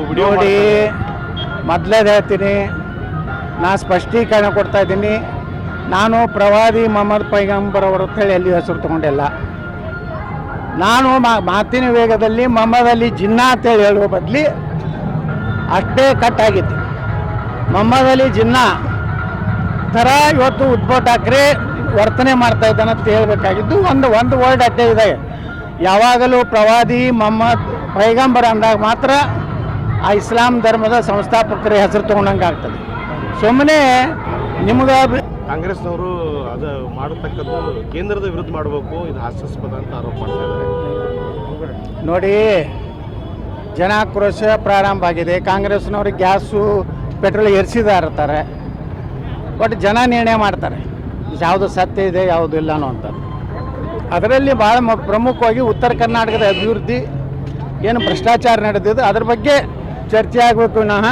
Video ನೋಡಿ, ಮೊದಲೇದು ಹೇಳ್ತೀನಿ, ನಾ ಸ್ಪಷ್ಟೀಕರಣ ಕೊಡ್ತಾ ಇದ್ದೀನಿ. ನಾನು ಪ್ರವಾದಿ ಮೊಹಮ್ಮದ್ ಪೈಗಂಬರ್ ಅವರು ಅಂತೇಳಿ ಎಲ್ಲಿ ಹೆಸರು ತೊಗೊಂಡಿಲ್ಲ. ನಾನು ಮಾತಿನ ವೇಗದಲ್ಲಿ ಮೊಹಮ್ಮದ್ ಅಲಿ ಜಿನ್ನಾ ಅಂತೇಳಿ ಹೇಳುವ ಬದಲಿ ಅಷ್ಟೇ ಕಟ್ಟಾಗಿತ್ತು. ಮೊಹಮ್ಮದ್ ಅಲಿ ಜಿನ್ನಾ ಥರ ಇವತ್ತು ಉದ್ಧವ್ ಠಾಕ್ರೆ ವರ್ತನೆ ಮಾಡ್ತಾ ಇದ್ದಾನೆ ಅಂತ ಹೇಳಬೇಕಾಗಿದ್ದು ಒಂದು ವರ್ಡ್ ಅಡ್ಡೆ ಇದೆ. ಯಾವಾಗಲೂ ಪ್ರವಾದಿ ಮೊಹಮ್ಮದ್ ಪೈಗಂಬರ್ ಅಂದಾಗ ಮಾತ್ರ ಆ ಇಸ್ಲಾಂ ಧರ್ಮದ ಸಂಸ್ಥಾಪಕರ ಹೆಸರು ತೊಗೊಂಡಂಗೆ ಆಗ್ತದೆ. ಸುಮ್ಮನೆ ನಿಮ್ಗೆ ಕಾಂಗ್ರೆಸ್ನವರು ಅದು ಮಾಡತಕ್ಕದ್ದು ಕೇಂದ್ರದ ವಿರುದ್ಧ ಮಾಡಬೇಕು, ಇದು ಹಾಸ್ಯಾಸ್ಪದ ಅಂತ ಆರೋಪ ಮಾಡ್ತಾ ಇದ್ದಾರೆ. ನೋಡಿ, ಜನಾಕ್ರೋಶ ಪ್ರಾರಂಭ ಆಗಿದೆ. ಕಾಂಗ್ರೆಸ್ನವ್ರಿಗೆ ಗ್ಯಾಸು ಪೆಟ್ರೋಲ್ ಏರಿಸಿದಾರ್ತಾರೆ, ಬಟ್ ಜನ ನಿರ್ಣಯ ಮಾಡ್ತಾರೆ ಯಾವುದು ಸತ್ಯ ಇದೆ ಯಾವುದು ಇಲ್ಲ ಅನ್ನೋ ಅಂತ. ಅದರಲ್ಲಿ ಭಾಳ ಪ್ರಮುಖವಾಗಿ ಉತ್ತರ ಕರ್ನಾಟಕದ ಅಭಿವೃದ್ಧಿ ಏನು ಭ್ರಷ್ಟಾಚಾರ ನಡೆದಿದೆ ಅದ್ರ ಬಗ್ಗೆ ಚರ್ಚೆ ಆಗಬೇಕು ವಿನಃ